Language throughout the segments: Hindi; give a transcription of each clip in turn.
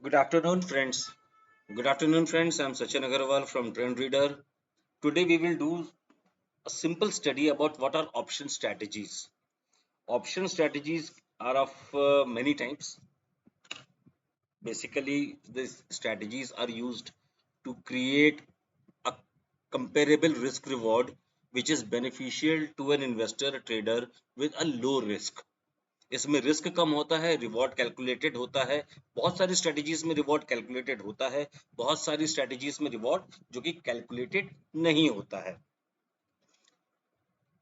Good afternoon, friends. Good afternoon, friends. I'm Sachin Agarwal from Trend Reader. Today, we will do a simple study about what are option strategies. Option strategies are of many types. Basically, these strategies are used to create a comparable risk reward which is beneficial to an investor trader with a low risk. इसमें रिस्क कम होता है, रिवॉर्ड कैलकुलेटेड होता है। बहुत सारी स्ट्रेटजीज में रिवॉर्ड कैलकुलेटेड होता है, बहुत सारी स्ट्रेटजीज में रिवॉर्ड जो कि कैलकुलेटेड नहीं होता है।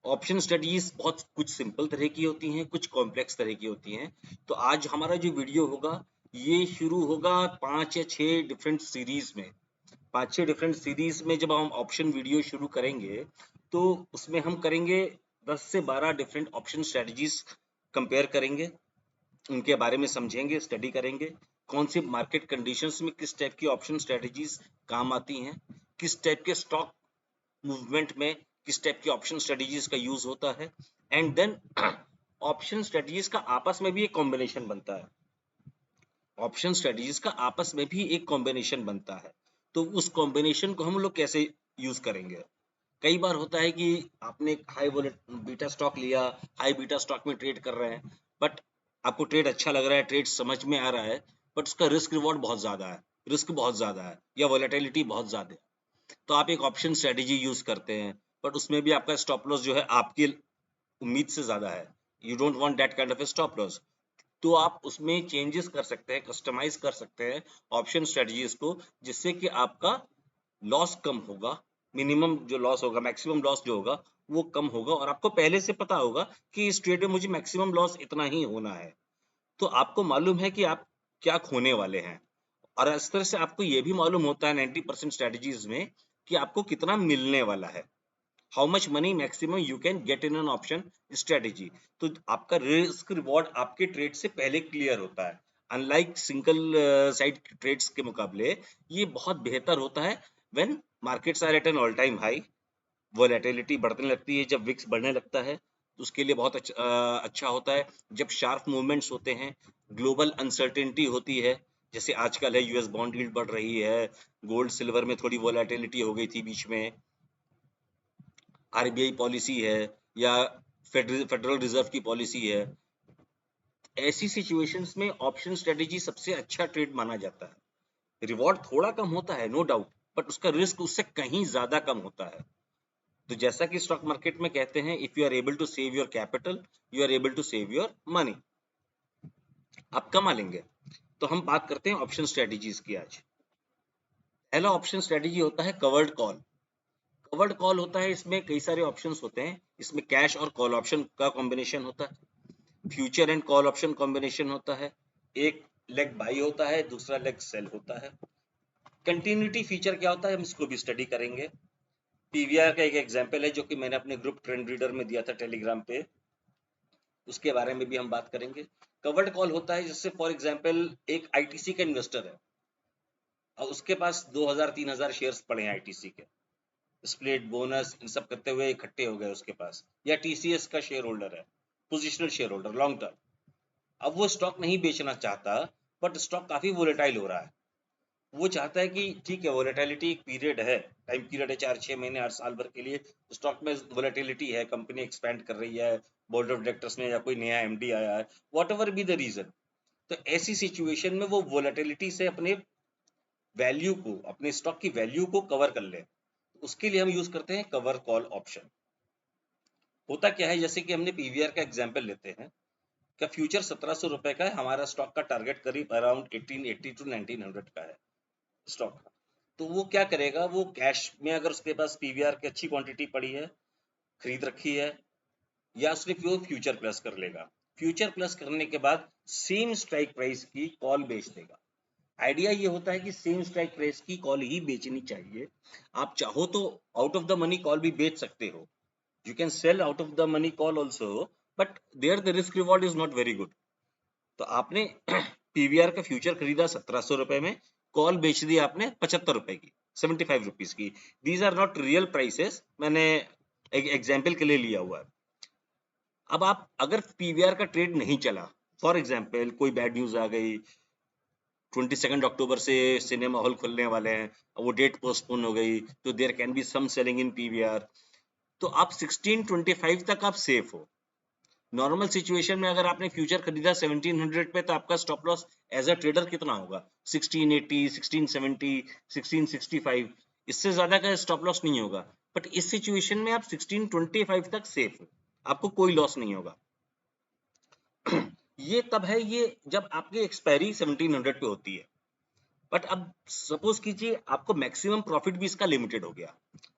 ऑप्शन स्ट्रेटजीज बहुत कुछ सिंपल तरह की होती हैं, कुछ कॉम्प्लेक्स तरह की होती हैं। तो आज हमारा जो वीडियो होगा ये शुरू होगा 5 या 6 डिफरेंट सीरीज में। 5-6 डिफरेंट सीरीज में जब हम ऑप्शन वीडियो शुरू करेंगे तो उसमें हम करेंगे 10 से 12 डिफरेंट ऑप्शन स्ट्रेटजीज कंपेयर करेंगे, उनके बारे में समझेंगे, स्टडी करेंगे। कौन सी मार्केट कंडीशंस में किस टाइप की ऑप्शन स्ट्रेटजीज काम आती हैं, किस टाइप के स्टॉक मूवमेंट में किस टाइप की ऑप्शन स्ट्रेटजीज का यूज होता है। एंड देन ऑप्शन स्ट्रेटजीज का आपस में भी एक कॉम्बिनेशन बनता है। ऑप्शन स्ट्रेटजीज का आपस में भी एक कॉम्बिनेशन बनता है। तो उस कॉम्बिनेशन को हम लोग कैसे यूज करेंगे? कई बार होता है कि आपने हाई बीटा स्टॉक लिया, हाई बीटा स्टॉक में ट्रेड कर रहे हैं, बट आपको ट्रेड अच्छा लग रहा है, ट्रेड समझ में आ रहा है, बट उसका रिस्क रिवॉर्ड बहुत ज्यादा है, रिस्क बहुत ज्यादा है या वोलेटिलिटी बहुत ज्यादा है। तो आप एक ऑप्शन स्ट्रेटेजी यूज करते हैं, बट उसमें भी आपका स्टॉप लॉस जो है आपकी उम्मीद से ज्यादा है। You don't want that kind of A stop loss. तो आप उसमें चेंजेस कर सकते हैं, कस्टमाइज कर सकते हैं ऑप्शन स्ट्रेटजीज को, जिससे कि आपका लॉस कम होगा, मिनिमम जो लॉस होगा, मैक्सिमम लॉस जो होगा वो कम होगा, और आपको पहले से पता होगा कि इस ट्रेड में मुझे मैक्सिमम लॉस इतना ही होना है। तो आपको मालूम है कि आप क्या खोने वाले हैं, और इस तरह से आपको ये भी मालूम होता है 90% स्ट्रेटजीज में कि आपको कितना मिलने वाला है, how much money maximum you can get in an option strategy. तो आपका रिस्क रिवॉर्ड आपके ट्रेड से पहले क्लियर होता है। अनलाइक सिंगल साइड ट्रेड्स के मुकाबले ये बहुत बेहतर होता है when markets are at an all time high, volatility बढ़ने लगती है, जब विक्स बढ़ने लगता है तो उसके लिए बहुत अच्छा होता है। जब शार्प मूवमेंट्स होते हैं, ग्लोबल अनसर्टेनिटी होती है, जैसे आजकल है यूएस बॉन्ड यील्ड बढ़ रही है, गोल्ड सिल्वर में थोड़ी वोलेटिलिटी हो गई थी बीच में, आरबीआई पॉलिसी है या फेडरल रिजर्व की पॉलिसी है, ऐसी सिचुएशंस में ऑप्शन स्ट्रेटेजी सबसे अच्छा ट्रेड माना जाता है। रिवॉर्ड थोड़ा कम होता है, नो डाउट, बट उसका रिस्क उससे कहीं ज्यादा कम होता है। तो जैसा कि स्टॉक मार्केट में कहते हैं, if you are able to save your capital, you are able to save your money, आप कमा लेंगे। तो हम बात करते हैं ऑप्शन स्ट्रेटेजीज की आज। पहला ऑप्शन स्ट्रेटेजी होता है कवर्ड कॉल। कवर्ड कॉल होता है, इसमें कई सारे ऑप्शंस होते हैं, इसमें कैश और कॉल ऑप्शन का कॉम्बिनेशन होता है, future and call option combination होता है, एक लेग बाई होता है, दूसरा लेग सेल होता है। कंटिन्यूटी फीचर क्या होता है, हम इसको भी स्टडी करेंगे। पीवीआर का एक एग्जांपल है जो कि मैंने अपने ग्रुप ट्रेंड रीडर में दिया था टेलीग्राम पे, उसके बारे में भी हम बात करेंगे। कवर्ड कॉल होता है जैसे फॉर एग्जांपल एक आईटीसी का इन्वेस्टर है और उसके पास 2000-3000 शेयर्स पड़े हैं आईटीसी के, स्प्लिट बोनस इन सब करते हुए इकट्ठे हो गए उसके पास, या टीसीएस का शेयर होल्डर है, positional share holder long term. अब वो स्टॉक नहीं बेचना चाहता, बट स्टॉक काफी वोलेटाइल हो रहा है। वो चाहता है कि ठीक है, वोलेटिलिटी एक पीरियड है, टाइम पीरियड है 4-6 महीने, 8 साल भर के लिए स्टॉक में वोलेटिलिटी है, कंपनी एक्सपेंड कर रही है, बोर्ड ऑफ डायरेक्टर्स में या कोई नया एमडी आया है, whatever be the reason. तो ऐसी सिचुएशन में वो वोलेटिलिटी से अपने वैल्यू को, अपने स्टॉक की वैल्यू को कवर कर ले, उसके लिए हम यूज करते हैं कवर कॉल ऑप्शन। होता क्या है, जैसे कि हमने पीवीआर का एग्जाम्पल लेते हैं, क्या फ्यूचर 1700 रुपए का है, हमारा स्टॉक का टारगेट करीब अराउंड 1880 टू 1900 का है स्टॉक का। तो वो क्या करेगा, वो कैश में अगर उसके पास पीवीआर की अच्छी क्वांटिटी पड़ी है, खरीद रखी है, या उसने वो फ्यूचर प्लस कर लेगा। फ्यूचर प्लस करने के बाद सेम स्ट्राइक प्राइस की कॉल बेच देगा। आइडिया ये होता है कि सेम स्ट्राइक प्राइस की कॉल ही बेचनी चाहिए। आप चाहो तो out of the money call भी बेच सकते हो, you can sell out of the money call also, but there the risk reward is not very good. तो आपने पीवीआर का फ्यूचर खरीदा 1700 रुपए में, कॉल बेच दी आपने 75 रुपए की, 75 रुपीज की। These are not real prices, मैंने एक एग्जाम्पल के लिए लिया हुआ है। अब आप अगर पीवीआर का ट्रेड नहीं चला, फॉर एग्जाम्पल कोई बैड न्यूज आ गई, 22 अक्टूबर से सिनेमा हॉल खुलने वाले हैं, वो डेट पोस्टपोन हो गई, तो there can be some selling in PVR. तो आप 1625 तक आप सेफ हो। नॉर्मल सिचुएशन में अगर आपने फ्यूचर खरीदा 1700 पे, तो आपका stop loss as a trader कितना होगा? 1680, 1670, 1665, इससे ज्यादा का स्टॉप लॉस नहीं होगा। बट इस सिचुएशन में आप 1625 तक सेफ हो, आपको कोई लॉस नहीं होगा। ये तब है, ये जब आपकी एक्सपायरी 1700 पे होती है। बट अब सपोज कीजिए आपको मैक्सिमम प्रॉफिट भी इसका लिमिटेड हो गया,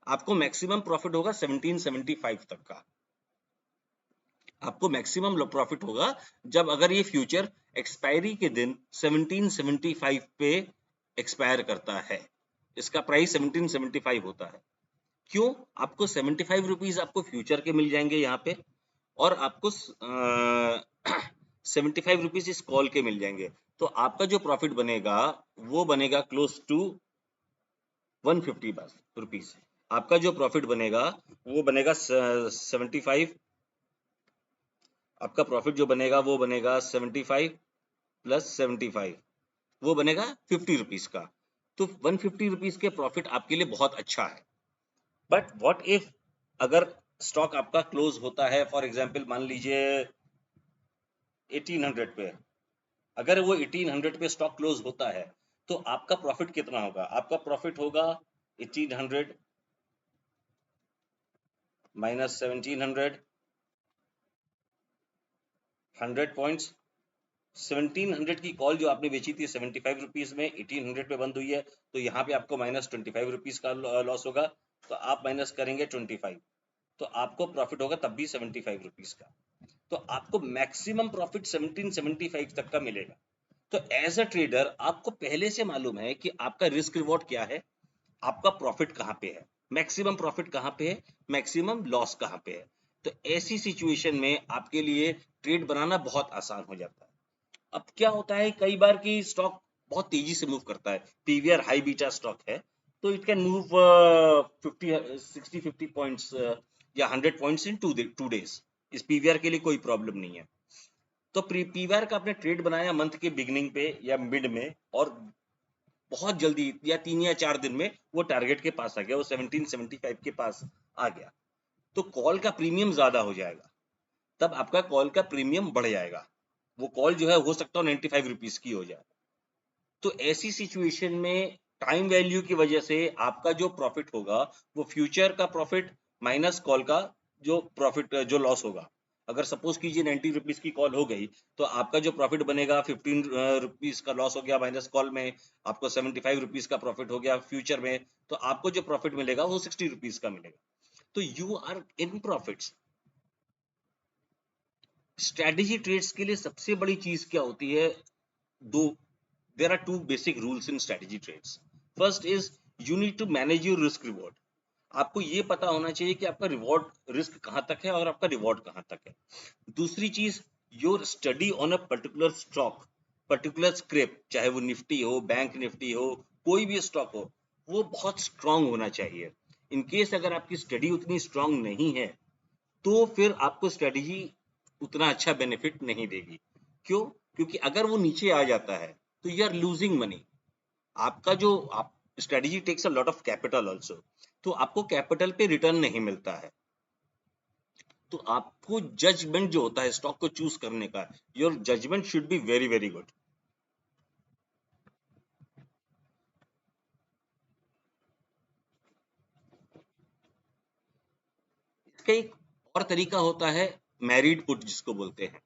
आपको मैक्सिमम प्रॉफिट होगा 1775 तक का। आपको मैक्सिमम प्रॉफिट होगा जब अगर ये फ्यूचर एक्सपायरी के दिन 1775 पे एक्सपायर करता है, इसका प्राइस 1775 होता है। क्यों? आपको 75 रुपीज आपको फ्यूचर के मिल जाएंगे यहाँ पे, और आपको 75 रुपीज इस कॉल के मिल जाएंगे। तो आपका जो प्रॉफिट बनेगा वो बनेगा क्लोज टू 150 रुपीज। आपका जो प्रॉफिट बनेगा वो बनेगा 75, आपका प्रॉफिट जो बनेगा वो बनेगा 75 प्लस 75, वो बनेगा 50 रुपीज का। तो 150 रुपीज के प्रॉफिट आपके लिए बहुत अच्छा है। बट व्हाट इफ अगर स्टॉक आपका क्लोज होता है, फॉर एग्जांपल मान लीजिए 1800 पे, अगर वो 1800 पे स्टॉक क्लोज होता है, तो आपका प्रॉफिट कितना होगा? आपका प्रॉफिट होगा 1800 माइनस 1700, 100 पॉइंट्स। 1700 की कॉल जो आपने बेची थी 75 रुपीज में, 1800 पे बंद हुई है, तो यहाँ पे आपको माइनस 25 रुपीज का लॉस होगा। तो आप माइनस करेंगे 25, तो आपको प्रॉफिट होगा तब भी 75 रुपीज का। तो आपको मैक्सिमम प्रॉफिट 1775 तक का मिलेगा। तो एज अ ट्रेडर आपको पहले से मालूम है कि आपका रिस्क रिवॉर्ड क्या है, आपका प्रॉफिट कहाँ पे है, मैक्सिमम प्रॉफिट कहाँ पे है, मैक्सिमम लॉस कहाँ पे है। तो ऐसी सिचुएशन में आपके लिए ट्रेड बनाना बहुत आसान हो जाता है। अब क्या होता है कई बार कि स्टॉक बहुत तेजी से मूव करता है, पीवीआर हाई बीटा स्टॉक है, तो इट कैन मूव 50 पॉइंट्स या 100 पॉइंट्स इन 2 डेज। इस पीवीआर के लिए कोई प्रॉब्लम नहीं है। तो पीवीआर का आपने ट्रेड बनाया मंथ के बिगिनिंग पे या मिड में, और बहुत जल्दी या 3 या 4 दिन में वो टारगेट के पास आ गया, वो 1775 के पास आ गया, तो कॉल का प्रीमियम ज्यादा हो जाएगा, तब आपका कॉल का प्रीमियम बढ़ जाएगा। वो कॉल जो है हो सकता है 95 रुपीज की हो जाए। तो ऐसी सिचुएशन में टाइम वैल्यू की वजह से आपका जो प्रॉफिट होगा वो फ्यूचर का प्रॉफिट माइनस कॉल का जो प्रॉफिट जो लॉस होगा। अगर सपोज कीजिए 90 रुपीज की कॉल हो गई, तो आपका जो प्रॉफिट बनेगा 15 रुपीज का लॉस हो गया माइनस कॉल में, आपको 75 रुपीज का प्रॉफिट हो गया फ्यूचर में, तो आपको जो प्रॉफिट मिलेगा वो 60 रुपीज का मिलेगा। तो you are in profits. Strategy trades के लिए सबसे बड़ी चीज क्या होती है? दो, there are two basic rules in strategy trades. First is you need to manage your risk reward. आपको ये पता होना चाहिए कि आपका रिवॉर्ड रिस्क कहां तक है और आपका रिवॉर्ड कहां तक है। दूसरी चीज, your study on a particular stock, particular script, चाहे वो निफ्टी हो, बैंक निफ्टी हो, कोई भी स्टॉक हो, वो बहुत स्ट्रांग होना चाहिए। इन केस अगर आपकी स्टडी उतनी स्ट्रांग नहीं है, तो फिर आपको स्ट्रेटेजी उतना अच्छा बेनिफिट नहीं देगी। क्यों? क्योंकि अगर वो नीचे आ जाता है तो यू आर लूजिंग मनी। आपका जो आप strategy takes a lot of capital also, तो आपको कैपिटल पे रिटर्न नहीं मिलता है। तो आपको जजमेंट जो होता है स्टॉक को चूज करने का, your judgement should be very very good. इसका एक और तरीका होता है मैरिड पुट, जिसको बोलते हैं।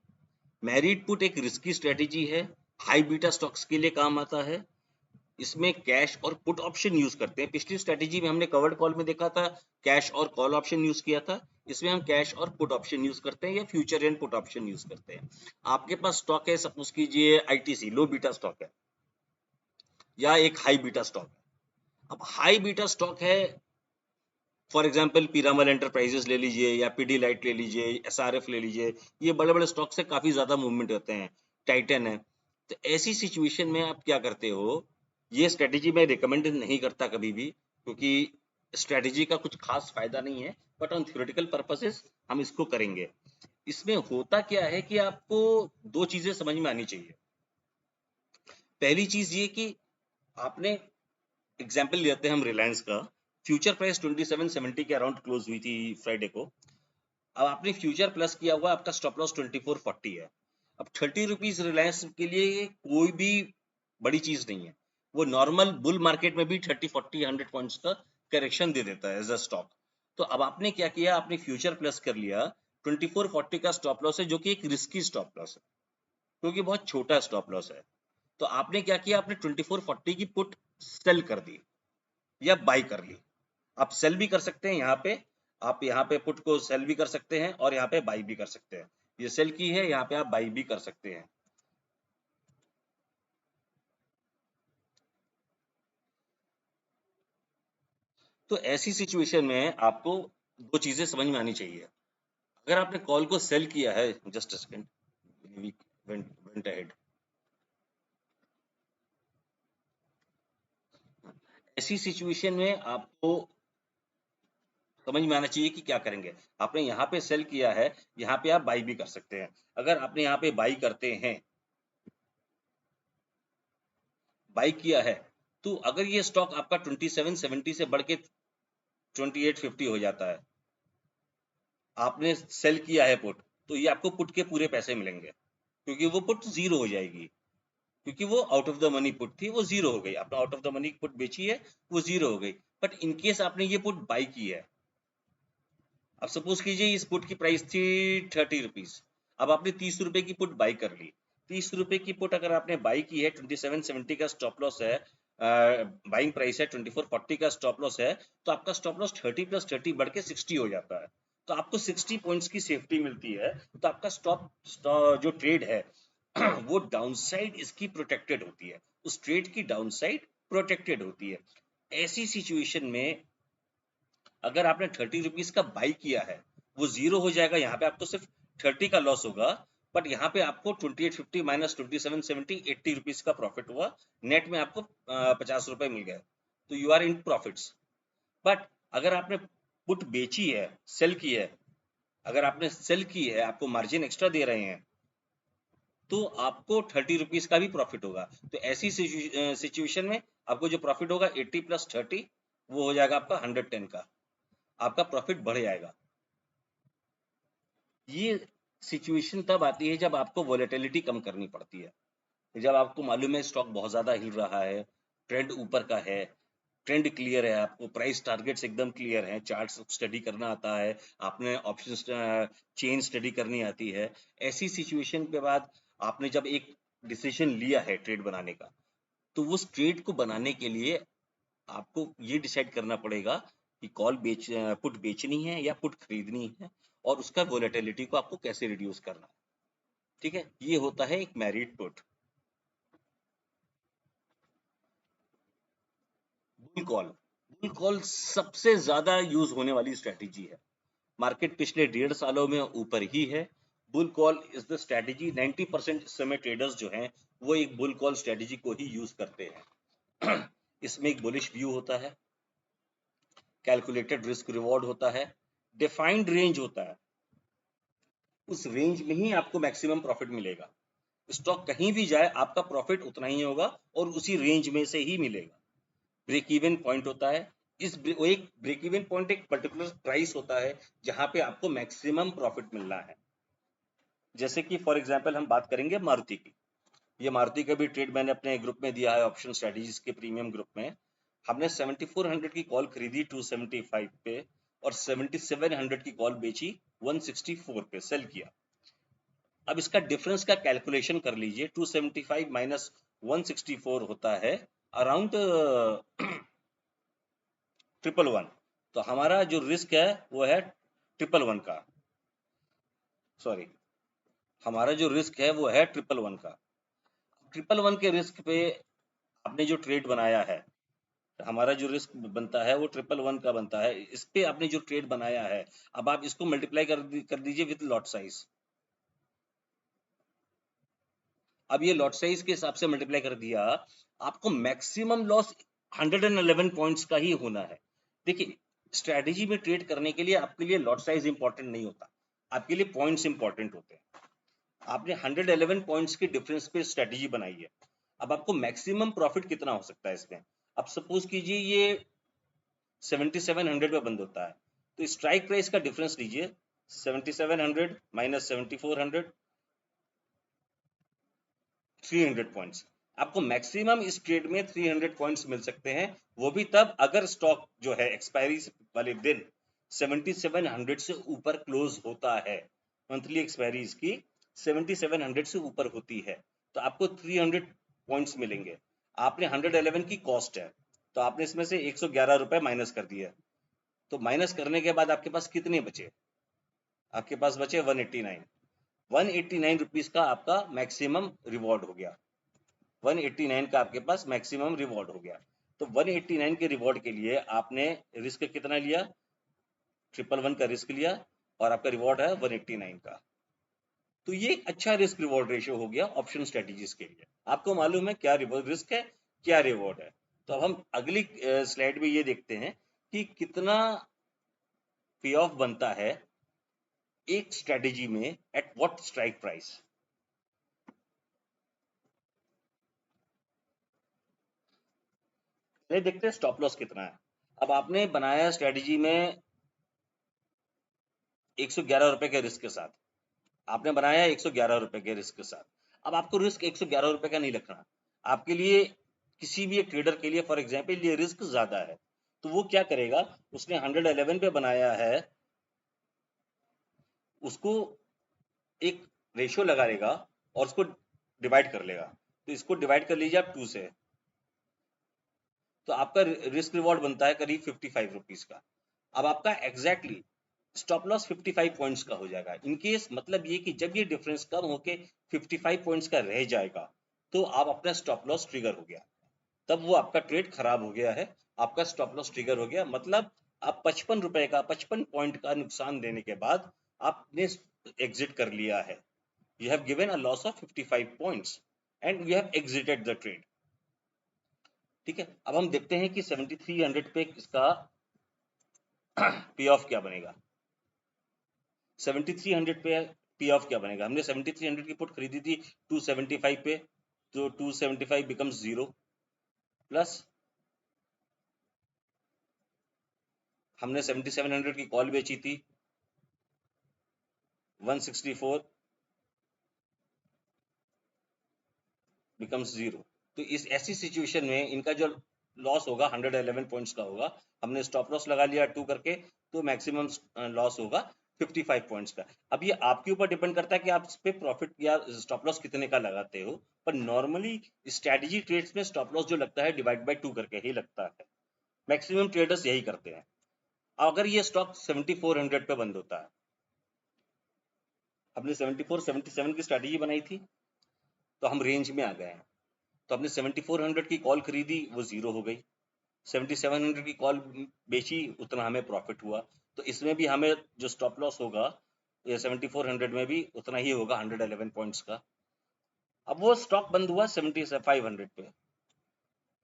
मैरिड पुट एक रिस्की स्ट्रेटेजी है, हाई बीटा स्टॉक्स के लिए काम आता है। इसमें कैश और पुट ऑप्शन यूज करते हैं। पिछली स्ट्रेटेजी में हमने कवर्ड कॉल में देखा था कैश और कॉल ऑप्शन यूज किया था, इसमें हम कैश और पुट ऑप्शन यूज करते हैं या future and put option use करते हैं। आपके पास स्टॉक है, सपोज कीजिए आईटीसी लो बीटा स्टॉक है या एक हाई बीटा स्टॉक है। अब हाई बीटा स्टॉक है, फॉर एग्जांपल पीरामल एंटरप्राइजेस ले लीजिए या पीडी लाइट ले लीजिए, एसआरएफ ले लीजिए, ये बड़े बड़े स्टॉक से काफी ज्यादा मूवमेंट होते हैं, टाइटन है। तो ऐसी सिचुएशन में आप क्या करते हो? ये स्ट्रेटेजी मैं रिकमेंड नहीं करता कभी भी, क्योंकि स्ट्रेटेजी का कुछ खास फायदा नहीं है, बट ऑन थ्योरेटिकल पर्पसेस हम इसको करेंगे। इसमें होता क्या है कि आपको दो चीजें समझ में आनी चाहिए। पहली चीज ये कि आपने एग्जाम्पल लेते हैं हम रिलायंस का, फ्यूचर प्राइस 2770 के अराउंड क्लोज हुई थी फ्राइडे को। अब आपने फ्यूचर प्लस किया हुआ, आपका स्टॉप लॉस 2440 है। अब 30 रुपीज रिलायंस के लिए कोई भी बड़ी चीज नहीं है, वो नॉर्मल बुल मार्केट में भी 30 40 100 पॉइंट्स का करेक्शन दे देता है एज अ स्टॉक। तो अब आपने क्या किया, आपने फ्यूचर प्लस कर लिया, 2440 का स्टॉप लॉस है, जो कि एक रिस्की स्टॉप लॉस है क्योंकि बहुत छोटा स्टॉप लॉस है। तो आपने क्या किया, आपने 2440 की पुट सेल कर दी या बाई कर ली। आप सेल भी कर सकते हैं यहाँ पे, आप यहाँ पे पुट को सेल भी कर सकते हैं और यहाँ पे बाई भी कर सकते हैं। ये सेल की है, यहाँ पे आप बाई भी कर सकते हैं। तो ऐसी सिचुएशन में आपको दो चीजें समझ में आनी चाहिए। अगर आपने कॉल को सेल किया है, just a second, went ahead, ऐसी सिचुएशन में आपको समझ में आना चाहिए कि क्या करेंगे। आपने यहाँ पे सेल किया है, यहाँ पे आप बाई भी कर सकते हैं। अगर आपने यहाँ पे बाई करते हैं, बाई किया है, तो अगर ये स्टॉक आपका 2770 से बढ़ के 2850 हो जाता है, आपने सेल किया है पुट, तो ये आपको पुट के पूरे पैसे मिलेंगे क्योंकि वो पुट जीरो हो जाएगी, क्योंकि वो out of the money put थी, वो जीरो हो गई। आपने out of the money put बेची है, वो जीरो हो गई। बट इनकेस आपने ये पुट बाई की है, अब सपोज कीजिए इस पुट की प्राइस थी 30 रुपीज, अब आपने 30 रुपए की पुट बाई कर ली। 30 रुपए की पुट अगर आपने बाई की है, 2770 का स्टॉप लॉस है, बाइंग प्राइस है, 2440 का स्टॉप लॉस है, तो आपका स्टॉप लॉस 30 + 30 बढ़ के 60 हो जाता है। तो आपको 60 पॉइंट्स की सेफ्टी मिलती है। तो आपका स्टॉप जो ट्रेड है वो डाउनसाइड इसकी प्रोटेक्टेड होती है, उस ट्रेड की डाउनसाइड प्रोटेक्टेड होती है। ऐसी सिचुएशन में अगर आपने 30 रुपीज का बाई किया है, वो जीरो हो जाएगा, यहाँ पे आपको सिर्फ 30 का लॉस होगा। बट यहाँ पे आपको 2850 माइनस 2770 80 रुपीज का प्रॉफिट हुआ, नेट में आपको 50 रुपए मिल गए, तो you are in profits. But अगर आपने पुट बेची है, सेल की है, अगर आपने सेल की है, आपको मार्जिन एक्स्ट्रा दे रहे हैं, तो आपको 30 रुपीज का भी प्रॉफिट होगा। तो ऐसी सिचुएशन में आपको जो प्रॉफिट होगा 80 + 30, वो हो जाएगा आपका 110 का, आपका प्रॉफिट बढ़ जाएगा। ये सिचुएशन तब आती है जब आपको वोलेटिलिटी कम करनी पड़ती है, जब आपको मालूम है स्टॉक बहुत ज्यादा हिल रहा है, ट्रेंड ऊपर का है, ट्रेंड क्लियर है, आपको प्राइस टारगेट्स एकदम क्लियर हैं, चार्ट्स स्टडी करना आता है, आपने ऑप्शंस चेन स्टडी करनी आती है। ऐसी सिचुएशन के बाद आपने जब एक डिसीजन लिया है ट्रेड बनाने का, तो उस ट्रेड को बनाने के लिए आपको ये डिसाइड करना पड़ेगा कि कॉल पुट बेचनी है या पुट खरीदनी है, और उसका वोलेटिलिटी को आपको कैसे रिड्यूस करना है। ठीक है, ये होता है एक married put. Bull call, bull call सबसे ज्यादा यूज होने वाली स्ट्रेटेजी है। मार्केट पिछले 1.5 सालों में ऊपर ही है। Bull call is the strategy. 90% इस समय ट्रेडर्स जो हैं वो एक बुल कॉल स्ट्रेटेजी को ही यूज करते हैं। इसमें एक बुलिश व्यू होता है, कैलकुलेटेड रिस्क रिवॉर्ड होता है, डिफाइंड रेंज होता है, उस रेंज में ही आपको मैक्सिमम प्रॉफिट मिलेगा। स्टॉक कहीं भी जाए आपका प्रॉफिट उतना ही होगा और उसी रेंज में से ही मिलेगा। ब्रेक इवन पॉइंट होता है, एक ब्रेक इवन पॉइंट एक पर्टिकुलर प्राइस होता है जहां पे आपको मैक्सिमम प्रॉफिट मिलना है। जैसे कि फॉर एग्जांपल हम बात करेंगे मारुति की। ये मारुति का भी ट्रेड मैंने अपने ग्रुप में दिया है, ऑप्शन स्ट्रेटजीज के प्रीमियम ग्रुप में। हमने 7400 की कॉल खरीदी 275 पे, और 7700 की कॉल बेची 164 पे, सेल किया। अब इसका डिफरेंस का कैलकुलेशन कर लीजिए, 275 माइनस 164 होता है अराउंड 111। तो हमारा जो रिस्क है वो है 111 का, सॉरी, हमारा जो रिस्क है वो है 111 का। 111 के रिस्क पे आपने जो ट्रेड बनाया है, हमारा जो रिस्क बनता है वो 111 का बनता है, इस पे आपने जो ट्रेड बनाया है, अब आप इसको मल्टीप्लाई कर दीजिए विद लॉट साइज। अब ये लॉट साइज के हिसाब से मल्टीप्लाई कर दिया, आपको मैक्सिमम लॉस 111 पॉइंट्स का ही होना है। देखिए, स्ट्रेटेजी में ट्रेड करने के लिए आपके लिए लॉट साइज इंपॉर्टेंट नहीं होता, आपके लिए पॉइंट्स इंपॉर्टेंट होते हैं। आपने 111 पॉइंट्स के डिफरेंस पे स्ट्रेटेजी बनाई है, अब आपको मैक्सिमम प्रॉफिट कितना हो सकता है इसमें? अब सपोज कीजिए ये 7700 पे बंद होता है, तो स्ट्राइक प्राइस का डिफरेंस लीजिए, 7700 माइनस 7400, 300 पॉइंट्स। आपको मैक्सिमम इस ट्रेड में 300 पॉइंट्स मिल सकते हैं, वो भी तब अगर स्टॉक जो है एक्सपायरी वाले दिन 7700 से ऊपर क्लोज होता है। मंथली एक्सपायरी इसकी 7700 से ऊपर होती है, तो आपको 300 पॉइंट्स मिलेंगे। आपने 111 की कॉस्ट है, तो आपने इसमें से 111 रुपए माइनस कर दिया, तो माइनस करने के बाद आपके पास कितने बचे? आपके पास बचे 189। 189 रुपीज का आपका मैक्सिमम रिवॉर्ड हो गया। 189 का आपके पास मैक्सिमम रिवॉर्ड हो गया। तो 189 के रिवॉर्ड के लिए आपने रिस्क कितना लिया? 111 का रिस्क लिया, और आपका रिवॉर्ड है 189 का। तो ये एक अच्छा रिस्क रिवॉर्ड रेशियो हो गया ऑप्शन स्ट्रेटेजीज के लिए। आपको मालूम है क्या रिस्क है, क्या रिवॉर्ड है। तो अब हम अगली स्लाइड में ये देखते हैं कि कितना पे ऑफ बनता है एक स्ट्रेटेजी में एट व्हाट स्ट्राइक प्राइस। ये देखते हैं स्टॉप लॉस कितना है। अब आपने बनाया स्ट्रेटेजी में 111 रुपए के रिस्क के साथ, आपने बनाया 111 रुपए के रिस्क के साथ। अब आपको रिस्क 111 रुपए का नहीं रखना, आपके लिए किसी भी एक ट्रेडर के लिए फॉर एग्जांपल ये रिस्क ज्यादा है, तो वो क्या करेगा, उसने 111 पे बनाया है, उसको एक रेशियो लगा लेगा और उसको डिवाइड कर लेगा। तो इसको डिवाइड कर लीजिए आप 2 से, तो आपका रिस्क रिवॉर्ड बनता है करीब 55 रुपीज का। अब आपका एग्जैक्टली स्टॉप लॉस 55 पॉइंट्स का हो जाएगा। इन केस मतलब ये कि जब ये डिफरेंस कम होके 55 पॉइंट्स का रह जाएगा, तो आप अपना स्टॉप लॉस ट्रिगर हो गया, तब वो आपका ट्रेड खराब हो गया है, आपका स्टॉप लॉस ट्रिगर हो गया। मतलब आप 55 रुपए का 55 पॉइंट का नुकसान देने के बाद आपने एग्जिट कर लिया है। You have given a loss of 55 points and you have exerted the trade. ठीक है, अब हम देखते हैं कि 7300 पे इसका पे ऑफ क्या बनेगा। 7300 पे पे ऑफ क्या बनेगा? हमने 7300 की पुट खरीदी थी 275 पे, तो 275 बिकम्स 0, प्लस हमने 7700 की कॉल बेची थी 164 बिकम्स 0। तो इस ऐसी सिचुएशन में इनका जो लॉस होगा 111 पॉइंट्स का होगा। हमने स्टॉप लॉस लगा लिया 2 करके, तो मैक्सिमम लॉस होगा 55 पॉइंट्स का। अब ये आपके ऊपर डिपेंड करता है कि आप इस पे प्रॉफिट या स्टॉप लॉस कितने का लगाते हो, पर नॉर्मली स्ट्रेटजी ट्रेड्स में स्टॉप लॉस जो लगता है डिवाइड बाय 2 करके ही लगता है। मैक्सिमम ट्रेडर्स यही करते हैं। अगर ये स्टॉक 7400 पे बंद होता है, हमने 74 77 की स्ट्रेटजी बनाई थी, तो हम रेंज में आ गए हैं, तो हमने 7400 की कॉल खरीदी, वो 0 हो गई। 7700 की कॉल बेची, उतना हमें प्रॉफिट हुआ। तो इसमें भी हमें जो स्टॉप लॉस होगा ये 7400 में भी उतना ही होगा 111 पॉइंट्स का। अब वो स्टॉक बंद हुआ 7500 पे,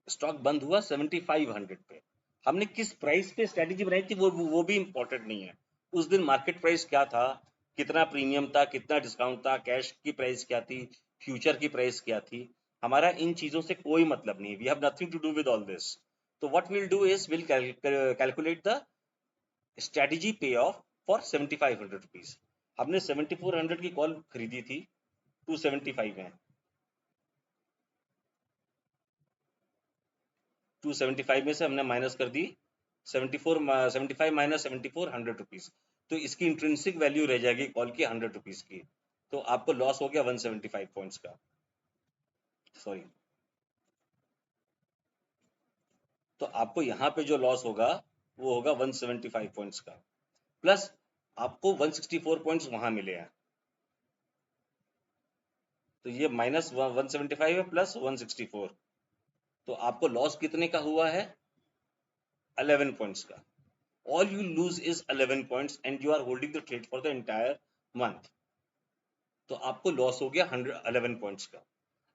स्टॉक बंद हुआ 7500 पे। हमने किस प्राइस पे स्ट्रेटेजी बनाई थी वो भी इंपॉर्टेंट नहीं है। उस दिन मार्केट प्राइस क्या था, कितना प्रीमियम था, कितना डिस्काउंट था, कैश की प्राइस क्या थी, फ्यूचर की प्राइस क्या थी, हमारा इन चीजों से कोई मतलब नहीं। We have nothing to do with all this. तो what will do is will calculate the strategy pay off for 7500 rupees. हमने 7400 की कॉल खरीदी थी 275 में, 275 में से हमने माइनस कर दी 75 माइनस 74 100 रुपीज, तो इसकी इंट्रिंसिक वैल्यू रह जाएगी कॉल की 100 रुपीज की। तो आपको लॉस हो गया 175 पॉइंट्स का, सॉरी। तो आपको यहाँ पे जो लॉस होगा वो होगा 175 पॉइंट्स का, प्लस आपको 164 पॉइंट्स वहां मिले हैं। तो ये माइनस 175 है प्लस 164, तो आपको लॉस कितने का हुआ है? 11 पॉइंट्स का। All you lose is 11 points and you are holding the trade for the entire month. तो आपको लॉस हो गया 111 पॉइंट्स का।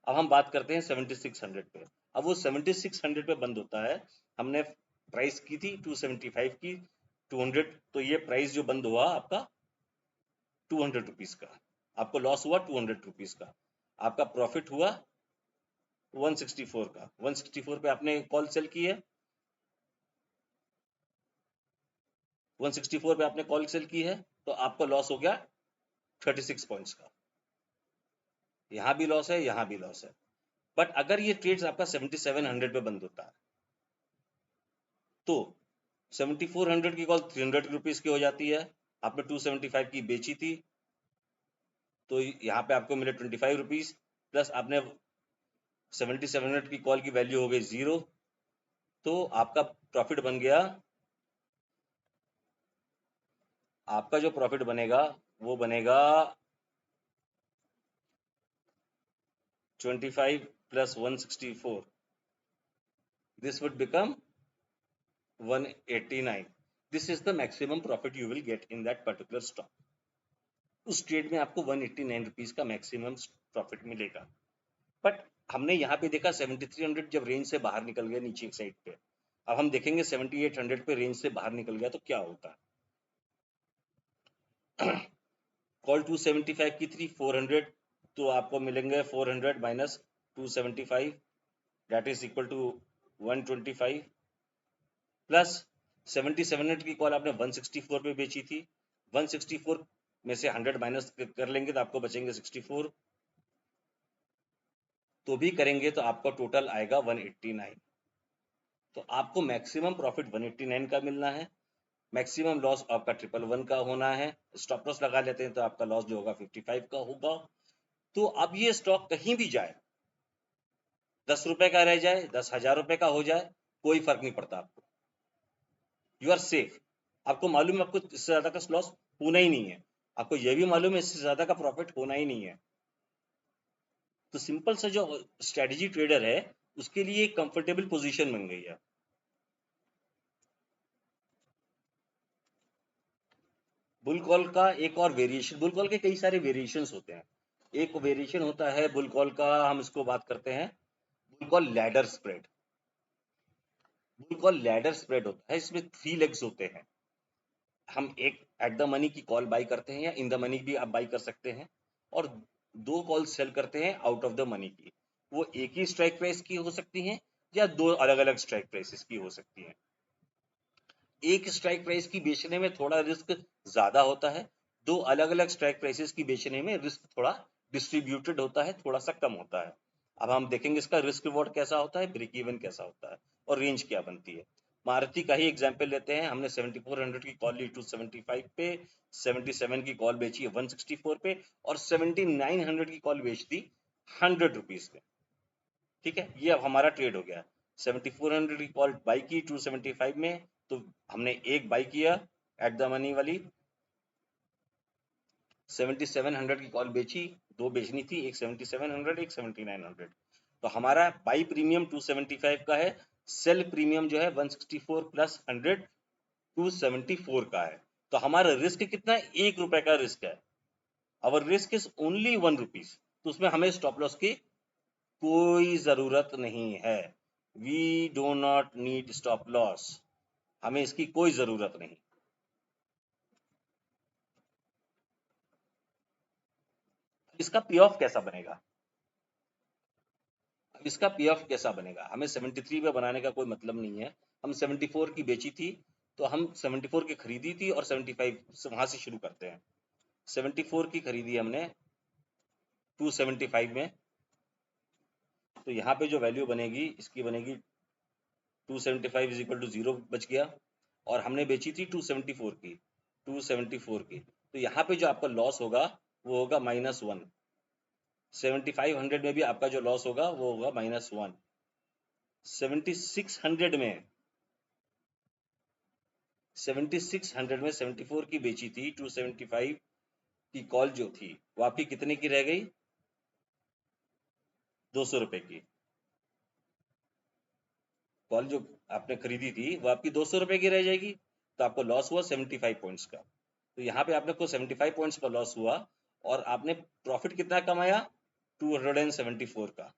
अब हम बात करते हैं 7600 पे। अब वो 7600 पे बंद होता है, हमने प्राइस की थी 275 की 200, तो ये प्राइस जो बंद हुआ आपका 200 रुपीज का, आपको लॉस हुआ 200 रुपीज का, आपका प्रॉफिट हुआ 164 का, 164 पे आपने कॉल सेल की है, 164 पे आपने कॉल सेल की है, तो आपका लॉस हो गया 36 पॉइंट्स का। यहाँ भी लॉस है, यहाँ भी लॉस है। बट अगर ये ट्रेड्स आपका 7700 पे बंद होता है तो 7400 की कॉल 300 रुपीज की हो जाती है। आपने 275 की बेची थी तो यहाँ पे आपको मिले 25 रुपीज, प्लस आपने 7700 की कॉल की वैल्यू हो गई 0, तो आपका प्रॉफिट बन गया, आपका जो प्रॉफिट बनेगा वो बनेगा 25 plus 164, this would become 189. This is the maximum profit you will get in that particular stock. उस ट्रेड में आपको 189 रुपीज का मैक्सिमम प्रॉफिट मिलेगा। बट हमने यहाँ पे देखा 7300 जब रेंज से बाहर निकल गया नीचे एक साइड पे, अब हम देखेंगे 7800 पे रेंज से बाहर निकल गया तो क्या होता है। कॉल 275 की थी 400, तो आपको मिलेंगे 400 minus 275, that is equal to 125, plus 7700 की कॉल आपने 164 पे बेची थी, 164 में से 100 माइनस कर लेंगे तो आपको बचेंगे 64, तो भी करेंगे तो आपका टोटल आएगा 189। तो आपको मैक्सिमम प्रॉफिट 189 का मिलना है, मैक्सिमम लॉस आपका 111 का होना है। स्टॉप लॉस लगा लेते हैं तो आपका लॉस जो होगा 55 का होगा। तो अब ये स्टॉक कहीं भी जाए, 10 रुपए का रह जाए, 10,000 रुपए का हो जाए, कोई फर्क नहीं पड़ता आपको, यू आर सेफ। आपको मालूम है आपको इससे ज्यादा का लॉस होना ही नहीं है, आपको यह भी मालूम है इससे ज्यादा का प्रॉफिट होना ही नहीं है। तो सिंपल सा जो स्ट्रेटेजी ट्रेडर है उसके लिए एक कंफर्टेबल पोजीशन बन गई है। बुल कॉल का एक और वेरिएशन, बुल कॉल के कई सारे वेरिएशंस होते हैं। एक वेरिएशन होता है बुल कॉल का, हम इसको बात करते हैं bull call ladder spread. Bull call ladder spread होता है, इसमें 3 लेग्स होते हैं। हम एक एट द मनी की कॉल बाई करते हैं या इन द मनी भी आप बाई कर सकते हैं, और 2 कॉल सेल करते हैं आउट ऑफ द मनी की। वो एक ही स्ट्राइक प्राइस की हो सकती हैं या 2 अलग अलग स्ट्राइक प्राइसेस की हो सकती हैं। एक स्ट्राइक प्राइस की बेचने में थोड़ा रिस्क ज्यादा होता है, 2 अलग अलग स्ट्राइक प्राइसेस की बेचने में रिस्क थोड़ा डिस्ट्रीब्यूटेड होता है, थोड़ा सा कम होता है। अब हम देखेंगे इसका रिस्क रिवॉर्ड कैसा होता है, ब्रेक इवन कैसा होता है, और रेंज क्या बनती है। मारुति का ही एग्जांपल लेते हैं, हमने 7400 की कॉल ली 275 पे, 77 की कॉल बेची है 164 पे, और 7900 की कॉल बेच दी 100 रुपीज पे। ठीक है, ये अब हमारा ट्रेड हो गया। 7400 की कॉल बाई की 275 में, तो हमने एक बाई किया एट द मनी वाली, 7700 की कॉल बेची, 2 बेचनी थी, एक 7700 एक 7900। तो हमारा बाई प्रीमियम 275 का है, सेल प्रीमियम जो है 164 प्लस 100 274 का है। तो हमारा रिस्क कितना है, 1 रुपए का रिस्क है। अवर रिस्क इज ओनली 1 रुपीज, तो उसमें हमें स्टॉप लॉस की कोई जरूरत नहीं है। We do not need stop loss, हमें इसकी कोई जरूरत नहीं। इसका पे ऑफ कैसा बनेगा, अब इसका पे ऑफ कैसा बनेगा, हमें 73 पे बनाने का कोई मतलब नहीं है। हम 74 की बेची थी, तो हम 74 की खरीदी थी और 75 से वहां से शुरू करते हैं। 74 की खरीदी हमने 275 में, तो यहाँ पे जो वैल्यू बनेगी इसकी बनेगी 275 इज इक्वल टू 0 बच गया, और हमने बेची थी 274 की, तो यहाँ पे जो आपका लॉस होगा वो होगा -1। 7500 में भी आपका जो लॉस होगा वो होगा -1। 7600 में 7600 में 74 की बेची थी, 275 की कॉल जो थी वो आपकी कितने की रह गई, 200 रुपए की। कॉल जो आपने खरीदी थी वो आपकी 200 रुपए की रह जाएगी, तो आपको लॉस हुआ 75 पॉइंट्स का। तो यहाँ पे आपने को 75 पॉइंट्स का लॉस हुआ, और आपने प्रॉफिट कितना कमाया, 274 का।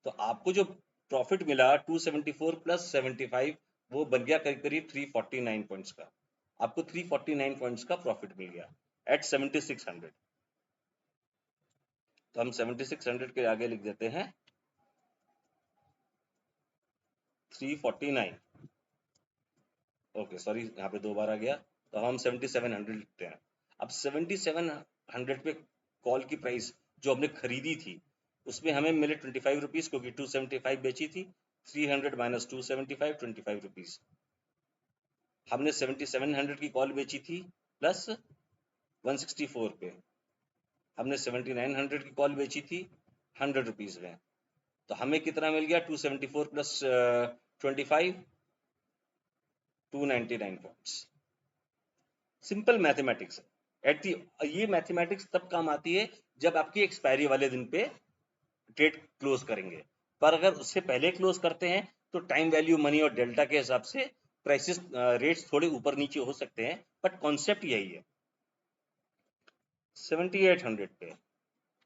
तो आपको जो प्रॉफिट मिला 274 प्लस 75, वो बन गया करीब करीब 349 पॉइंट्स का। आपको 349 पॉइंट्स का प्रॉफिट मिल गया एट 7600। तो हम 7600 के आगे लिख देते हैं 349, ओके सॉरी यहाँ पे 2 बार आ गया, तो हम 7700 लिखते हैं। अब 7700 पे कॉल की प्राइस जो हमने खरीदी थी उसमें हमें मिले 25 रुपीज, क्योंकि 275 बेची थी। 300 माइनस 275, 25 रुपीज। हमने 7700 की कॉल बेची थी प्लस 164 पे। हमने 7900 की कॉल बेची थी 100 रुपीज में। तो हमें कितना मिल गया? 274 प्लस 25, 299 पॉइंट्स। सिंपल मैथमेटिक्स है। ये मैथमेटिक्स तब काम आती है जब आपकी एक्सपायरी वाले दिन पे ट्रेड क्लोज करेंगे। पर अगर उससे पहले क्लोज करते हैं तो टाइम वैल्यू मनी और डेल्टा के हिसाब से प्राइसेस रेट्स थोड़े ऊपर नीचे हो सकते हैं, बट कॉन्सेप्ट यही है। 7800 पे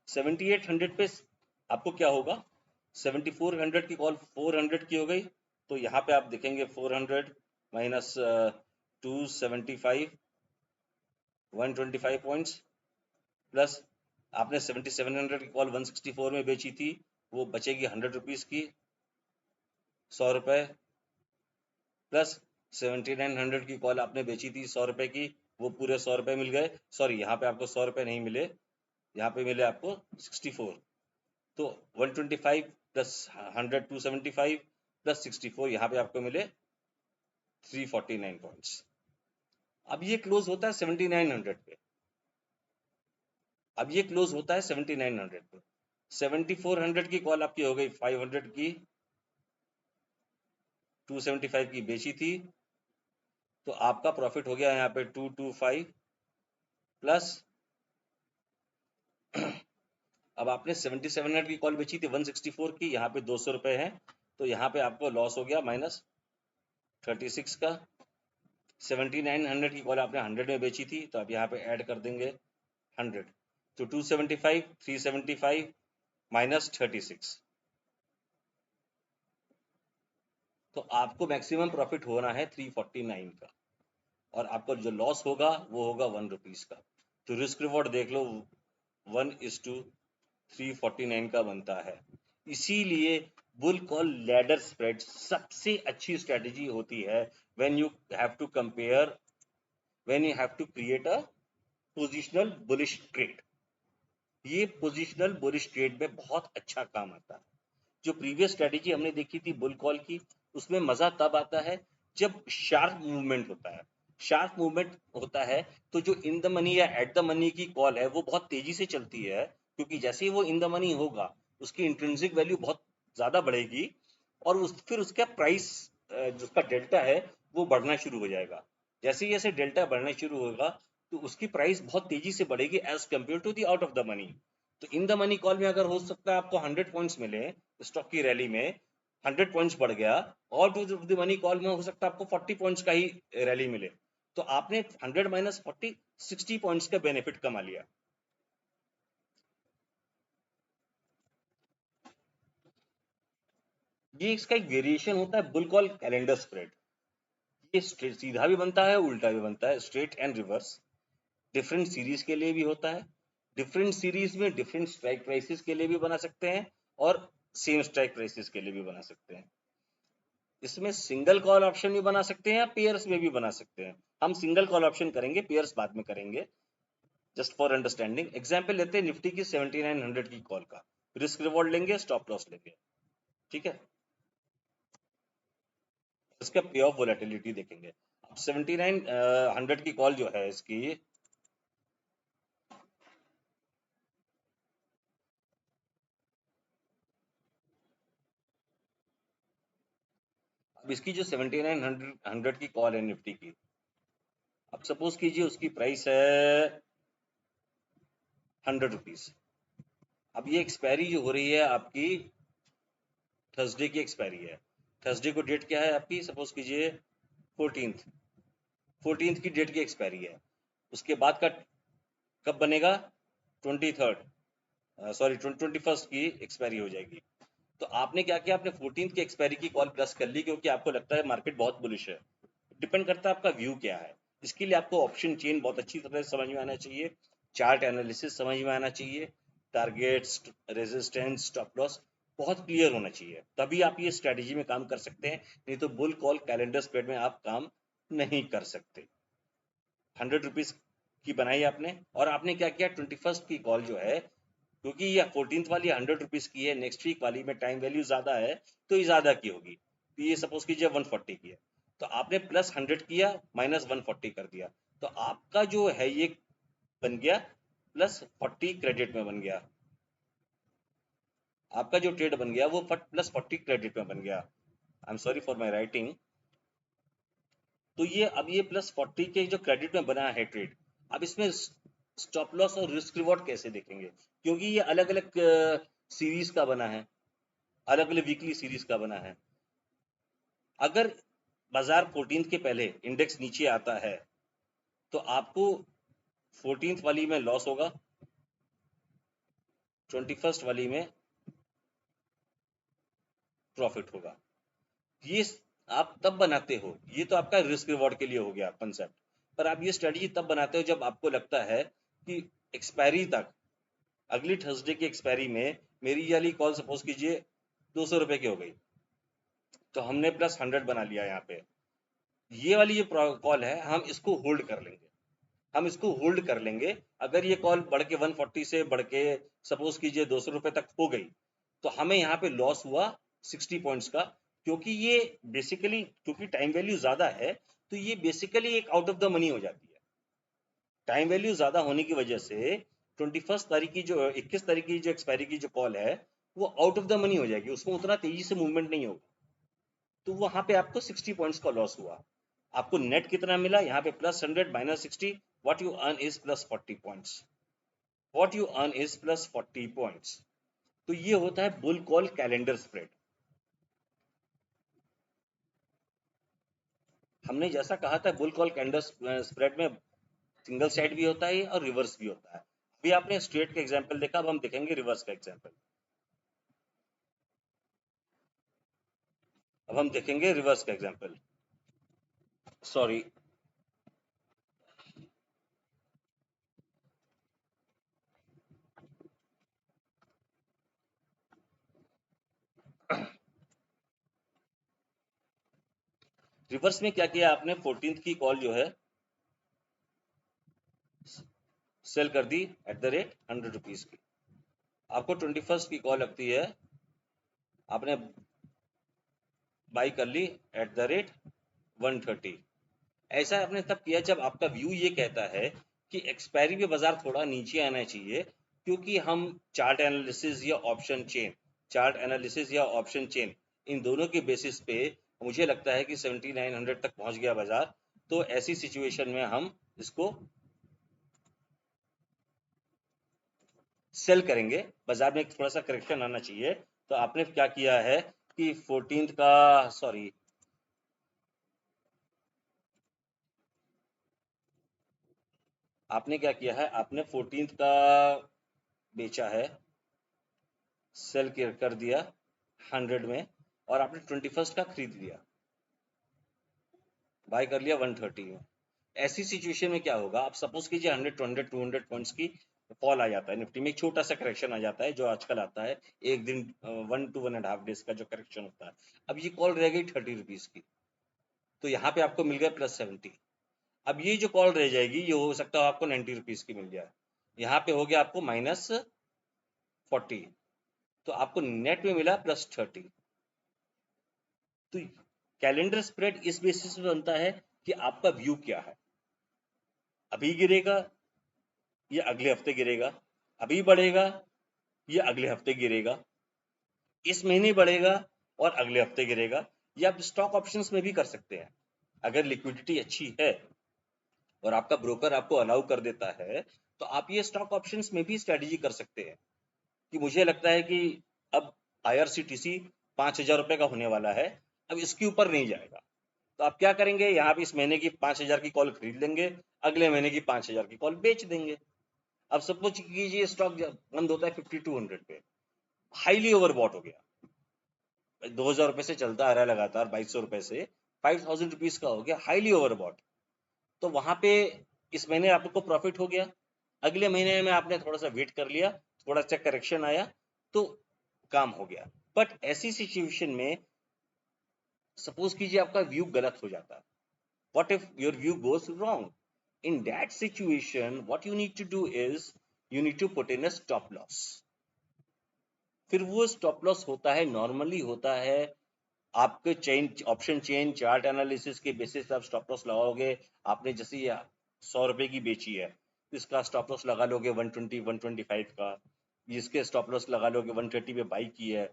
7800 पे आपको क्या होगा? 7400 की कॉल 400 की हो गई, तो यहाँ पे आप देखेंगे 400 माइनस 275, 125 पॉइंट्स, प्लस आपने 7700 की कॉल 164 में बेची थी, वो बचेगी 100 रुपीज की, 100 रुपए, प्लस 7900 की कॉल आपने बेची थी 100 रुपए की, वो पूरे 100 रुपए मिल गए। सॉरी, यहाँ पे आपको 100 रुपए नहीं मिले, यहाँ पे मिले आपको 64। तो 125 प्लस 100, 275 प्लस 64, यहाँ पे आपको मिले 349 पॉइंट्स। अब ये क्लोज होता है 7900 पे। अब ये क्लोज होता है 7900 पे। 7400 की कॉल आपकी हो गई 500 की, 275 की बेची थी, तो आपका प्रॉफिट हो गया यहाँ पे 225 प्लस अब आपने 7700 की कॉल बेची थी 164 की, यहाँ पे 200 रुपए है, तो यहाँ पे आपको लॉस हो गया माइनस 36 का। 7900 की कॉल आपने 100 में बेची थी, तो अब यहाँ पे ऐड कर देंगे 100, तो 275, 375 माइनस 36, तो आपको मैक्सिमम प्रॉफिट होना है 349 का, और आपको जो लॉस होगा वो होगा 1 रुपीज का। तो रिस्क रिवॉर्ड देख लो 1:349 का बनता है। इसीलिए बुल कॉल लैडर स्प्रेड सबसे अच्छी स्ट्रेटेजी होती है when you have to compare, when you have to create a positional bullish trade. ये पोजिशनल बुलिश ट्रेड में बहुत अच्छा काम आता है। जो प्रीवियस स्ट्रेटेजी हमने देखी थी बुल कॉल की, उसमें मजा तब आता है जब शार्प मूवमेंट होता है। शार्प मूवमेंट होता है तो जो इन द मनी या एट द मनी की कॉल है वो बहुत तेजी से चलती है, क्योंकि जैसे ही वो इन द मनी होगा उसकी इंट्रिंसिक वैल्यू बहुत ज्यादा बढ़ेगी, और फिर उसका प्राइस जिसका डेल्टा है वो बढ़ना शुरू हो जाएगा। जैसे जैसे डेल्टा बढ़ना शुरू होगा तो उसकी प्राइस बहुत तेजी से बढ़ेगी as compare to the out of the money. तो इन द मनी कॉल में अगर हो सकता है आपको 100 पॉइंट्स मिले स्टॉक की रैली में, 100 पॉइंट्स बढ़ गया, और टू द मनी कॉल में हो सकता है आपको 40 पॉइंट्स का ही रैली मिले, तो आपने 100 माइनस 40, 60 पॉइंट्स का बेनिफिट कमा लिया। ये इसका एक वेरिएशन होता है बुल कॉल कैलेंडर स्प्रेड। ये सीधा भी बनता है, उल्टा भी बनता है, straight and reverse. Different series के लिए भी होता है। डिफरेंट सीरीज में डिफरेंट स्ट्राइक प्राइसेस के लिए भी बना सकते हैं, और सेम स्ट्राइक प्राइसेस के लिए भी बना सकते हैं। इसमें सिंगल कॉल ऑप्शन भी बना सकते हैं या पेयर्स में भी बना सकते हैं। हम सिंगल कॉल ऑप्शन करेंगे, पेयर्स बाद में करेंगे, जस्ट फॉर अंडरस्टैंडिंग। एग्जाम्पल लेते हैं निफ्टी की 7900 की कॉल का, रिस्क रिवॉर्ड लेंगे, स्टॉप लॉस लेंगे, ठीक है। इसका पे ऑफ वोलेटिलिटी देखेंगे। अब 7900 की कॉल जो है इसकी, अब इसकी जो 7900 की कॉल है निफ्टी की, अब सपोज कीजिए उसकी प्राइस है 100 रुपीज। अब ये एक्सपायरी जो हो रही है आपकी थर्सडे की एक्सपायरी है। थर्सडे को डेट क्या है आपकी? सपोज कीजिए 14th, 14th की डेट की एक्सपायरी है। उसके बाद का कब बनेगा? 23rd, सॉरी 21st की एक्सपायरी हो जाएगी। तो आपने क्या किया? आपने 14th की एक्सपायरी की कॉल प्लस कर ली, क्योंकि आपको लगता है मार्केट बहुत बुलिश है। डिपेंड करता है आपका व्यू क्या है। इसके लिए आपको ऑप्शन चेन बहुत अच्छी तरह से समझ में आना चाहिए, चार्ट एनालिसिस समझ में आना चाहिए, टारगेट्स, रेजिस्टेंस, स्टॉप लॉस बहुत क्लियर होना चाहिए, तभी आप ये स्ट्रेटेजी में काम कर सकते हैं, नहीं तो बुल कॉल कैलेंडर स्प्रेड में आप काम नहीं कर सकते। 100 रुपीज की बनाई आपने, और आपने क्या किया, 21st की कॉल जो है, क्योंकि ये 14th वाली 100 रुपीज की है, नेक्स्ट वीक वाली में टाइम वैल्यू ज्यादा है तो ये ज्यादा की होगी, तो ये सपोज कीजिए 140 की है, तो आपने प्लस 100 किया माइनस 140 कर दिया, तो आपका जो है ये बन गया प्लस 40 क्रेडिट में बन गया, आपका जो ट्रेड बन गया वो प्लस 40 क्रेडिट में बन गया। I am sorry for my writing. तो ये अब ये प्लस 40 के जो क्रेडिट में बना है ट्रेड, अब इसमें स्टॉप लॉस और रिस्क रिवॉर्ड कैसे देखेंगे, क्योंकि ये अलग अलग सीरीज का बना है, अलग अलग वीकली सीरीज का बना है। अगर बाजार 14 के पहले इंडेक्स नीचे आता है तो आपको 14 वाली में लॉस होगा, 21 वाली में प्रॉफिट होगा। ये आप तब बनाते हो, ये तो आपका रिस्क रिवॉर्ड के लिए हो गया कंसेप्ट, पर आप ये स्ट्रेटजी तब बनाते हो जब आपको लगता है कि एक्सपायरी तक, अगली थर्सडे की एक्सपायरी में मेरी ये वाली कॉल सपोज कीजिए 200 रुपए की हो गई, तो हमने प्लस 100 बना लिया यहाँ पे, ये वाली ये कॉल है हम इसको होल्ड कर लेंगे, हम इसको होल्ड कर लेंगे। अगर ये कॉल बढ़ के 140 से बढ़ के सपोज कीजिए 200 रुपए तक हो गई, तो हमें यहाँ पे लॉस हुआ 60 पॉइंट्स का, क्योंकि ये बेसिकली, क्योंकि टाइम वैल्यू ज्यादा है, तो ये बेसिकली एक आउट ऑफ द मनी हो जाती है। टाइम वैल्यू ज्यादा होने की वजह से 21 तारीख की जो 21 तारीख की जो एक्सपायरी की जो कॉल है वो आउट ऑफ द मनी हो जाएगी, उसमें उतना तेजी से मूवमेंट नहीं होगा, तो वहां पे आपको 60 पॉइंट्स का लॉस हुआ। आपको नेट कितना मिला यहाँ पे, plus 100 minus 60, what you earn is plus 40 points, what you earn is plus 40 points. तो ये होता है बुल कॉल कैलेंडर स्प्रेड। हमने जैसा कहा था बुल कॉल कैलेंडर स्प्रेड में सिंगल साइड भी होता है और रिवर्स भी होता है। अभी आपने स्ट्रेट का एग्जांपल देखा, अब हम देखेंगे रिवर्स का एग्जांपल। अब हम देखेंगे रिवर्स का एग्जांपल। सॉरी, रिवर्स में क्या किया आपने, 14th की कॉल जो है सेल कर दी एट द रेट 100 रुपीज की, आपको 21st की कॉल लगती है, आपने बाई कर ली एट द रेट 130। ऐसा आपने तब किया जब आपका व्यू ये कहता है कि एक्सपायरी में बाजार थोड़ा नीचे आना चाहिए, क्योंकि हम चार्ट एनालिसिस या ऑप्शन चेन, चार्ट एनालिसिस या ऑप्शन चेन, इन दोनों के बेसिस पे मुझे लगता है कि 7900 तक पहुंच गया बाजार, तो ऐसी सिचुएशन में हम इसको सेल करेंगे, बाजार में थोड़ा सा करेक्शन आना चाहिए। तो आपने क्या किया है कि 14th का, सॉरी, आपने क्या किया है, आपने 14th का बेचा है, सेल कर दिया 100 में, और आपने 21st का खरीद लिया, बाय कर लिया 130 में। ऐसी सिचुएशन में क्या होगा, आप सपोज कीजिए 100 200 200 पॉइंट्स की फॉल आ जाता है निफ्टी में, एक छोटा सा करेक्शन आ जाता है जो आजकल आता है, एक दिन 1 to 1.5 डेज का जो करेक्शन होता है। अब ये कॉल रह गई 30 रुपीज की, तो यहाँ पे आपको मिल गया प्लस 70। अब ये जो कॉल रह जाएगी ये हो सकता है आपको 90 रुपीज की मिल जाए, यहाँ पे हो गया आपको माइनस 40, तो आपको नेट में मिला प्लस 30। तो कैलेंडर स्प्रेड इस बेसिस पे बनता है कि आपका व्यू क्या है, अभी गिरेगा या अगले हफ्ते गिरेगा, अभी बढ़ेगा या अगले हफ्ते गिरेगा, इस महीने बढ़ेगा और अगले हफ्ते गिरेगा। या आप स्टॉक ऑप्शंस में भी कर सकते हैं, अगर लिक्विडिटी अच्छी है और आपका ब्रोकर आपको अलाउ कर देता है, तो आप ये स्टॉक ऑप्शंस में भी स्ट्रेटेजी कर सकते हैं कि मुझे लगता है कि अब IRCTC 5,000 रुपए का होने वाला है, अब इसके ऊपर नहीं जाएगा, तो आप क्या करेंगे, यहाँ पे इस महीने की 5,000 की कॉल खरीद लेंगे, अगले महीने की 5,000 की कॉल बेच देंगे। अब सपोज कीजिए स्टॉक बंद होता है 5200 पे, हाईली ओवरबॉट हो गया, 2,000 रुपए से चलता आ रहा है लगातार, 2,200 रुपए से 5,000 रुपीज का हो गया, हाईली ओवरबॉट। तो वहां पे इस महीने आपको प्रॉफिट हो गया, अगले महीने में आपने थोड़ा सा वेट कर लिया, थोड़ा सा करेक्शन आया, तो काम हो गया। बट ऐसी सिचुएशन में सपोज कीजिए आपका व्यू गलत हो जाता है, what if your view goes wrong? In that situation, what you need to do is you need to put in a stop loss. फिर वो स्टॉप लॉस होता है, नॉर्मली होता है आपके chain option chain chart analysis के बेसिस पे आप स्टॉप लॉस लगाओगे। आपने जैसे ये 100 रुपए की बेची है, इसका स्टॉप लॉस लगा लोगे 120 125 का। इसके स्टॉप लॉस लगा लोगे 130 पे बाई की है,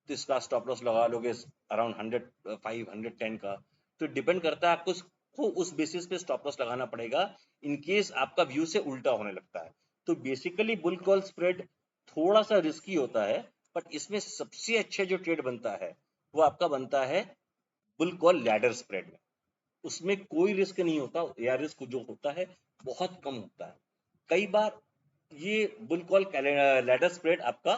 तो इसका स्टॉप लॉस लगा लोगे अराउंड 105 110 का। तो डिपेंड करता है, आपको को उस बेसिस पे स्टॉप लॉस लगाना पड़ेगा इन केस आपका व्यू से उल्टा होने लगता है। तो बेसिकली बुल कॉल स्प्रेड थोड़ा सा रिस्की होता है, बट इसमें सबसे अच्छा जो ट्रेड बनता है वो आपका बनता है बुल कॉल लैडर स्प्रेड में। उसमें कोई रिस्क नहीं होता, या रिस्क जो होता है बहुत कम होता है। कई बार ये बुल कॉल लैडर स्प्रेड आपका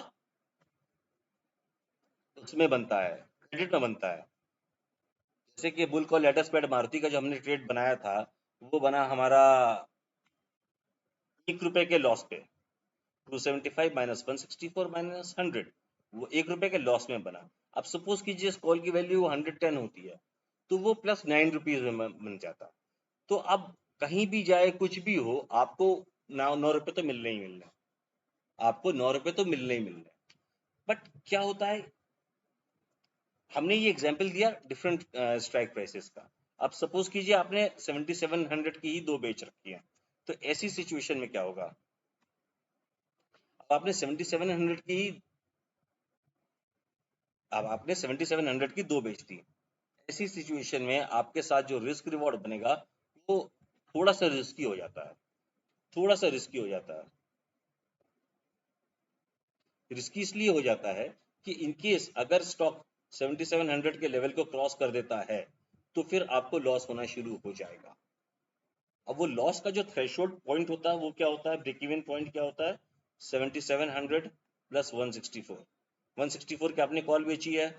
उसमें बनता है, क्रेडिट में बनता है। जैसे कि bull call ladder spread Maruti का जो हमने ट्रेड बनाया था, वो बना हमारा 1 रुपए के लॉस पे, 275 माइनस 164 माइनस 100, वो 1 रुपए के लॉस में बना। अब सपोज कीजिए इस कॉल की वैल्यू 110 होती है, तो वो प्लस 9 रुपीज में बन जाता। तो अब कहीं भी जाए कुछ भी हो, आपको 9 रुपए तो मिलने ही मिलने, आपको 9 रुपए तो मिलने ही मिलने। बट क्या होता है, हमने ये एग्जाम्पल दिया डिफरेंट स्ट्राइक प्राइसेस का। अब सपोज कीजिए आपने 7700 की ही दो बेच रखी है, तो ऐसी सिचुएशन में क्या होगा? अब आपने 7700 की ही अब आपने 7700 की दो बेच दी। ऐसी सिचुएशन में आपके साथ जो रिस्क रिवॉर्ड बनेगा वो थोड़ा सा रिस्की हो जाता है, थोड़ा सा रिस्की हो जाता है। रिस्की इसलिए हो जाता है कि इनकेस अगर स्टॉक 7700 के लेवल को क्रॉस कर देता है, तो फिर आपको लॉस होना शुरू हो जाएगा। अब वो लॉस का जो थ्रेशोल्ड पॉइंट होता है वो क्या होता है, ब्रेक इवन पॉइंट क्या होता है? 7700 प्लस 164। 164 की आपने कॉल बेची है,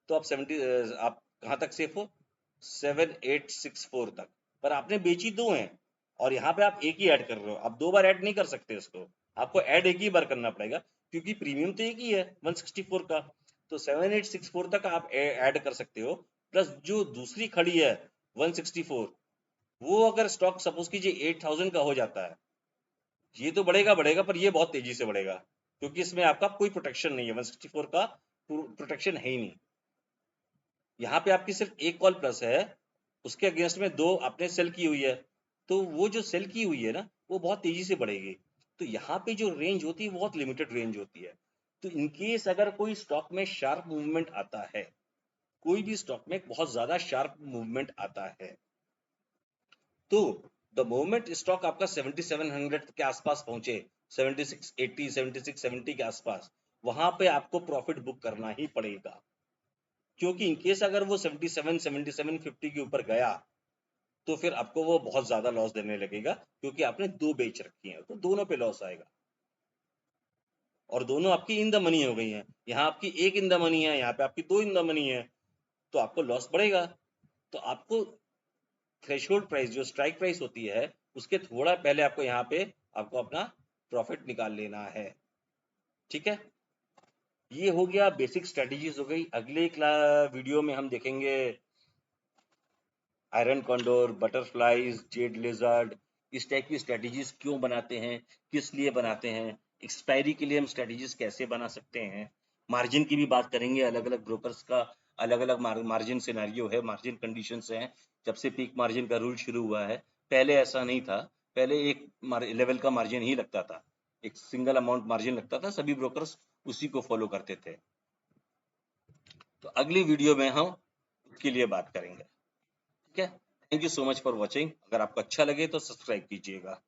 तो आप कहाँ तक सेफ हो? 7864 तक। पर आपने बेची दो हैं, और यहाँ पे आप एक ही ऐड कर रहे हो, आप दो बार ऐड नहीं कर सकते इसको, आपको ऐड एक ही बार करना पड़ेगा, क्योंकि प्रीमियम तो एक ही है 164 का। तो 7864 तक आप ऐड कर सकते हो, प्लस जो दूसरी खड़ी है 164, वो अगर स्टॉक सपोज कीजिए 8000 का हो जाता है, ये तो बढ़ेगा बढ़ेगा, पर ये बहुत तेजी से बढ़ेगा, क्योंकि इसमें आपका कोई प्रोटेक्शन नहीं है, 164 का प्रोटेक्शन है ही नहीं। यहाँ पे आपकी सिर्फ एक कॉल प्लस है, उसके अगेंस्ट में दो आपने सेल की हुई है, तो वो जो सेल की हुई है ना, वो बहुत तेजी से बढ़ेगी। तो यहाँ पे जो रेंज होती है बहुत लिमिटेड रेंज होती है। तो इनकेस अगर कोई स्टॉक में शार्प मूवमेंट आता है, कोई भी स्टॉक में बहुत ज्यादा शार्प मूवमेंट आता है, तो द मोमेंट स्टॉक आपका 7700 के आसपास पहुंचे, 7680 7670 के आसपास, वहां पे आपको प्रॉफिट बुक करना ही पड़ेगा। क्योंकि इनकेस अगर वो 77 7750 के ऊपर गया, तो फिर आपको वो बहुत ज्यादा लॉस देने लगेगा, क्योंकि आपने दो बेच रखी हैं, तो दोनों पे लॉस आएगा, और दोनों आपकी इन द मनी हो गई हैं। यहाँ आपकी एक इन द मनी है, यहाँ पे आपकी दो इन द मनी है, तो आपको लॉस बढ़ेगा। तो आपको थ्रेशोल्ड प्राइस जो स्ट्राइक प्राइस होती है, उसके थोड़ा पहले आपको यहाँ पे आपको अपना प्रॉफिट निकाल लेना है। ठीक है, ये हो गया बेसिक स्ट्रेटेजीज हो गई। अगले वीडियो में हम देखेंगे iron condor, butterflies, Z lizard, इस टाइप की स्ट्रेटेजीज क्यों बनाते हैं, किस लिए बनाते हैं, एक्सपायरी के लिए हम स्ट्रेटेजीज कैसे बना सकते हैं, मार्जिन की भी बात करेंगे। अलग अलग ब्रोकर्स का अलग अलग मार्जिन सिनेरियो है, मार्जिन कंडीशंस हैं। जब से पीक मार्जिन का रूल शुरू हुआ है, पहले ऐसा नहीं था, पहले एक लेवल का मार्जिन ही लगता था, एक सिंगल अमाउंट मार्जिन लगता था, सभी ब्रोकर्स उसी को फॉलो करते थे। तो अगली वीडियो में हम उसके लिए बात करेंगे। ठीक है, thank you so much for watching. अगर आपको अच्छा लगे तो सब्सक्राइब कीजिएगा।